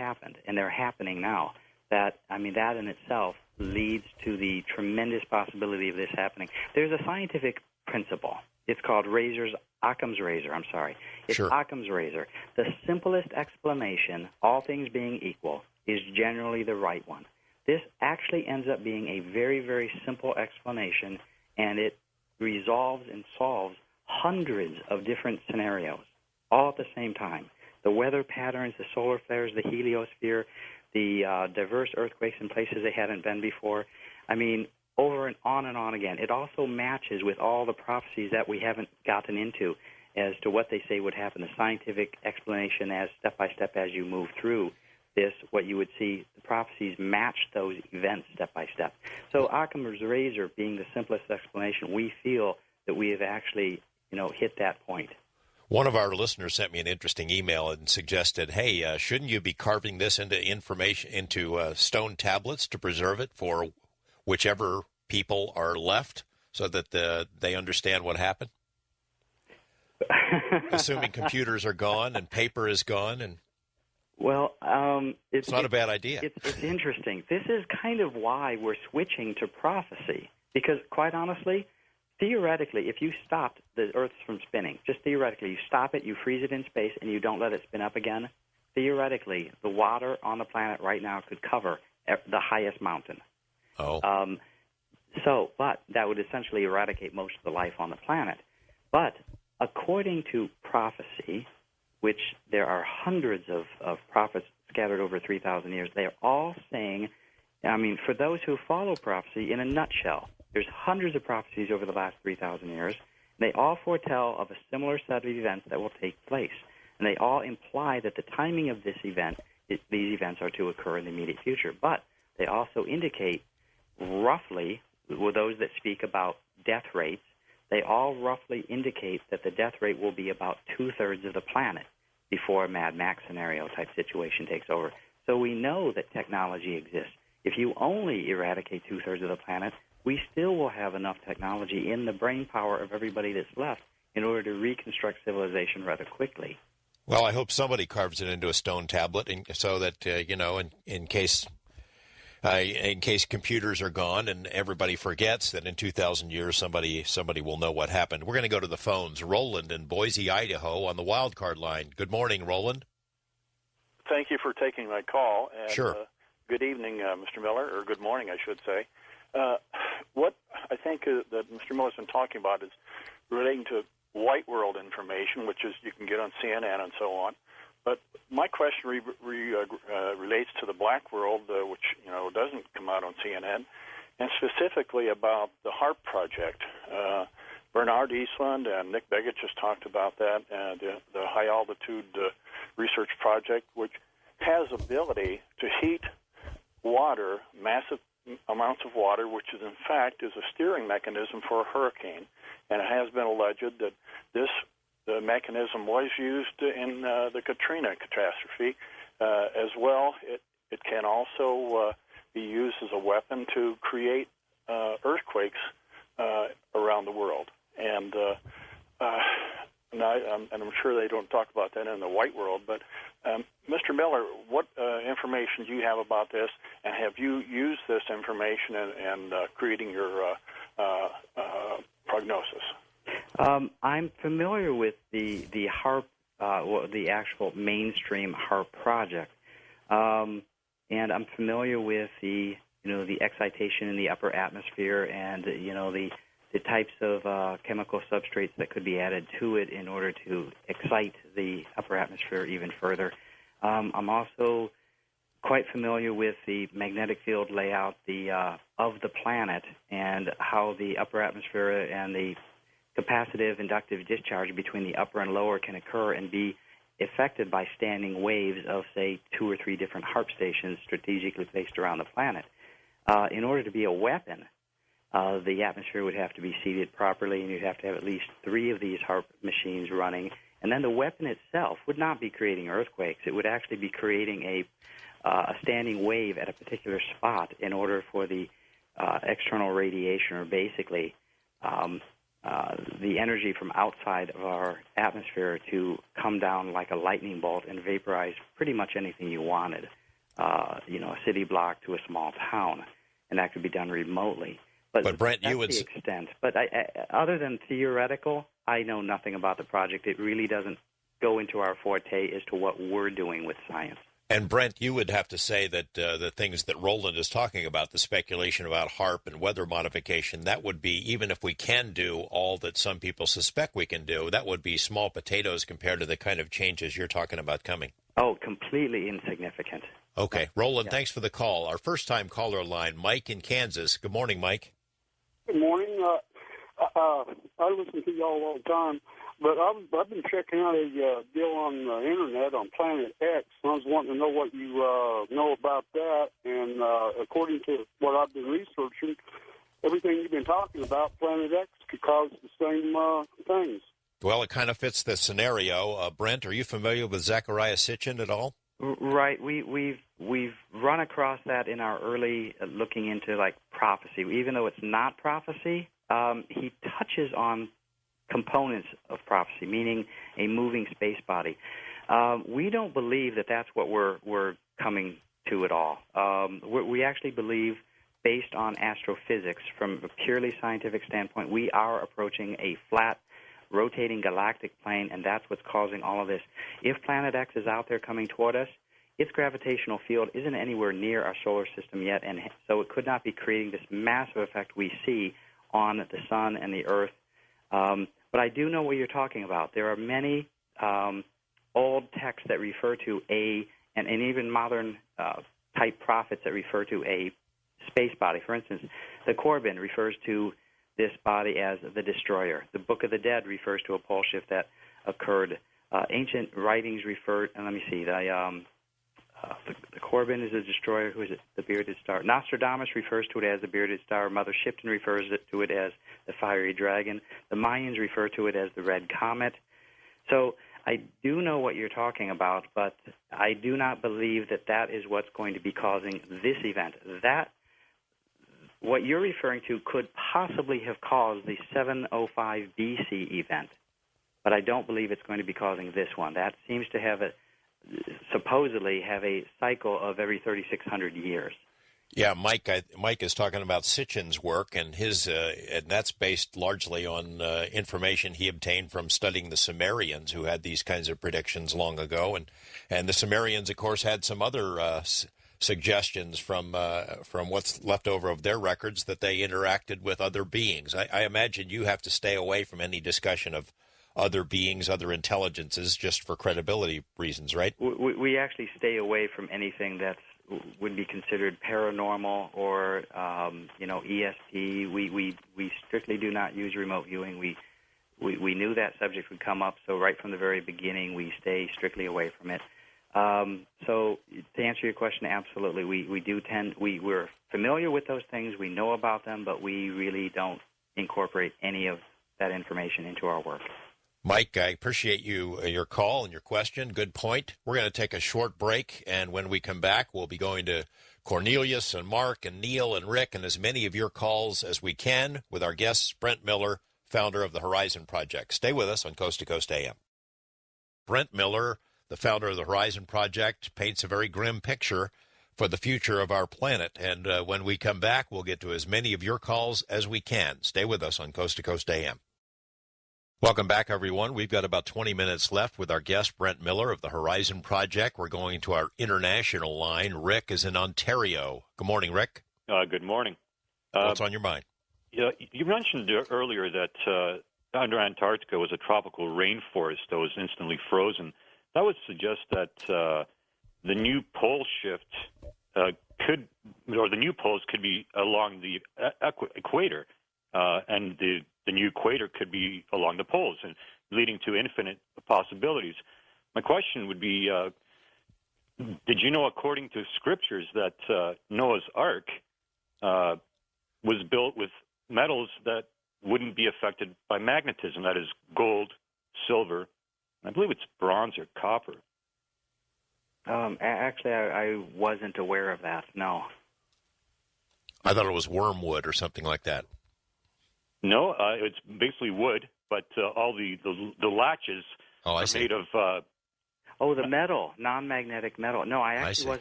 happened, and they're happening now. That in itself leads to the tremendous possibility of this happening. There's a scientific principle. It's called Occam's razor. It's Sure. Occam's razor. The simplest explanation, all things being equal, is generally the right one. This actually ends up being a very, very simple explanation, and it resolves and solves hundreds of different scenarios all at the same time. The weather patterns, the solar flares, the heliosphere, the diverse earthquakes in places they hadn't been before. Over and on again. It also matches with all the prophecies that we haven't gotten into as to what they say would happen, the scientific explanation as step by step as you move through this, what you would see, the prophecies match those events step by step. So Occam's razor being the simplest explanation, we feel that we have actually, hit that point. One of our listeners sent me an interesting email and suggested, hey, shouldn't you be carving this into stone tablets to preserve it for whichever people are left so that they understand what happened? Assuming computers are gone and paper is gone. Well, it's not a bad idea. It's interesting. This is kind of why we're switching to prophecy, because quite honestly, theoretically, if you stopped the Earth from spinning, just theoretically, you stop it, you freeze it in space, and you don't let it spin up again, theoretically, the water on the planet right now could cover the highest mountain. Oh. But that would essentially eradicate most of the life on the planet. But according to prophecy, which there are hundreds of prophets scattered over 3,000 years, they're all saying, for those who follow prophecy, in a nutshell, there's hundreds of prophecies over the last 3,000 years. They all foretell of a similar set of events that will take place. And they all imply that the timing of these events are to occur in the immediate future. But they also indicate roughly, with those that speak about death rates, they all roughly indicate that the death rate will be about two-thirds of the planet before a Mad Max scenario type situation takes over. So we know that technology exists. If you only eradicate two-thirds of the planet, we still will have enough technology in the brain power of everybody that's left in order to reconstruct civilization rather quickly. Well, I hope somebody carves it into a stone tablet so that, in case computers are gone and everybody forgets that in 2,000 years somebody will know what happened. We're going to go to the phones. Roland in Boise, Idaho on the wild card line. Good morning, Roland. Thank you for taking my call. And, sure. Good evening, Mr. Miller, or good morning, I should say. What I think that Mr. Miller's been talking about is relating to white world information, which is you can get on CNN and so on. But my question relates to the black world, which doesn't come out on CNN, and specifically about the HAARP project. Bernard Eastland and Nick Begich just talked about that, and the High Altitude Research Project, which has ability to heat water, massive amounts of water, which is in fact is a steering mechanism for a hurricane. And it has been alleged that the mechanism was used in the Katrina catastrophe. As well, it can also be used as a weapon to create earthquakes around the world. And I'm sure they don't talk about that in the white world, but Mr. Miller, what information do you have about this, and have you used this information in creating your prognosis? I'm familiar with the HAARP, the actual mainstream HAARP project, and I'm familiar with the excitation in the upper atmosphere and the types of chemical substrates that could be added to it in order to excite the upper atmosphere even further. I'm also quite familiar with the magnetic field layout of the planet and how the upper atmosphere and the capacitive inductive discharge between the upper and lower can occur and be affected by standing waves of, say, 2 or 3 different HAARP stations strategically placed around the planet. In order to be a weapon, the atmosphere would have to be seated properly, and you'd have to have at least 3 of these HAARP machines running. And then the weapon itself would not be creating earthquakes. It would actually be creating a standing wave at a particular spot in order for the external radiation, or basically the energy from outside of our atmosphere to come down like a lightning bolt and vaporize pretty much anything you wanted, a city block to a small town, and that could be done remotely. But Brent, that's you would the extent. But other than theoretical, I know nothing about the project. It really doesn't go into our forte as to what we're doing with science. And Brent, you would have to say that the things that Roland is talking about, the speculation about HAARP and weather modification, that would be, even if we can do all that some people suspect we can do, that would be small potatoes compared to the kind of changes you're talking about coming. Oh, completely insignificant. Okay. Roland, thanks for the call. Our first-time caller line, Mike in Kansas. Good morning, Mike. Good morning. I listen to y'all all the time, but I've been checking out a deal on the internet on Planet X, and I was wanting to know what you know about that. And according to what I've been researching, everything you've been talking about, Planet X could cause the same things. Well, it kind of fits the scenario. Brent, are you familiar with Zecharia Sitchin at all? Right. We've run across that in our early looking into like prophecy. Even though it's not prophecy, he touches on components of prophecy, meaning a moving space body. We don't believe that that's what we're coming to at all. We actually believe, based on astrophysics, from a purely scientific standpoint, we are approaching a flat, rotating galactic plane, and that's what's causing all of this. If Planet X is out there coming toward us, its gravitational field isn't anywhere near our solar system yet, and so it could not be creating this massive effect we see on the sun and the Earth. But I do know what you're talking about. There are many old texts that refer to and even modern type prophets that refer to a space body. For instance, the Corbin refers to this body as the destroyer. The Book of the Dead refers to a pole shift that occurred. Ancient writings refer, and let me see, the Corbin is a destroyer. Who is it? The bearded star. Nostradamus refers to it as the bearded star. Mother Shipton refers to it as the fiery dragon. The Mayans refer to it as the red comet. So I do know what you're talking about, but I do not believe that that is what's going to be causing this event. What you're referring to could possibly have caused the 705 BC event, but I don't believe it's going to be causing this one. That seems to supposedly have a cycle of every 3,600 years. Yeah, Mike is talking about Sitchin's work, and and that's based largely on information he obtained from studying the Sumerians, who had these kinds of predictions long ago, and the Sumerians, of course, had some other suggestions from what's left over of their records that they interacted with other beings. I imagine you have to stay away from any discussion of other beings, other intelligences, just for credibility reasons, right? We actually stay away from anything that would be considered paranormal or ESP. We strictly do not use remote viewing. We knew that subject would come up, so right from the very beginning we stay strictly away from it. So to answer your question, absolutely, we're familiar with those things, we know about them, but we really don't incorporate any of that information into our work. Mike, I appreciate your call and your question. Good point. We're going to take a short break, and when we come back, we'll be going to Cornelius and Mark and Neil and Rick and as many of your calls as we can with our guests, Brent Miller, founder of the Horizon Project. Stay with us on Coast to Coast AM. Brent Miller, the founder of the Horizon Project, paints a very grim picture for the future of our planet. And when we come back, we'll get to as many of your calls as we can. Stay with us on Coast to Coast AM. Welcome back, everyone. We've got about 20 minutes left with our guest, Brent Miller of the Horizon Project. We're going to our international line. Rick is in Ontario. Good morning, Rick. Good morning. What's on your mind? You mentioned earlier that under Antarctica was a tropical rainforest that was instantly frozen. That would suggest that the new pole shift the new poles could be along the equator, and the new equator could be along the poles, and leading to infinite possibilities. My question would be, did you know, according to scriptures, that Noah's Ark was built with metals that wouldn't be affected by magnetism, that is gold, silver, I believe it's bronze or copper. Actually, I wasn't aware of that, no. I thought it was wormwood or something like that. No, it's basically wood, but all the latches Oh, I are see. made of. Oh, the metal, non-magnetic metal. No, I actually see. wasn't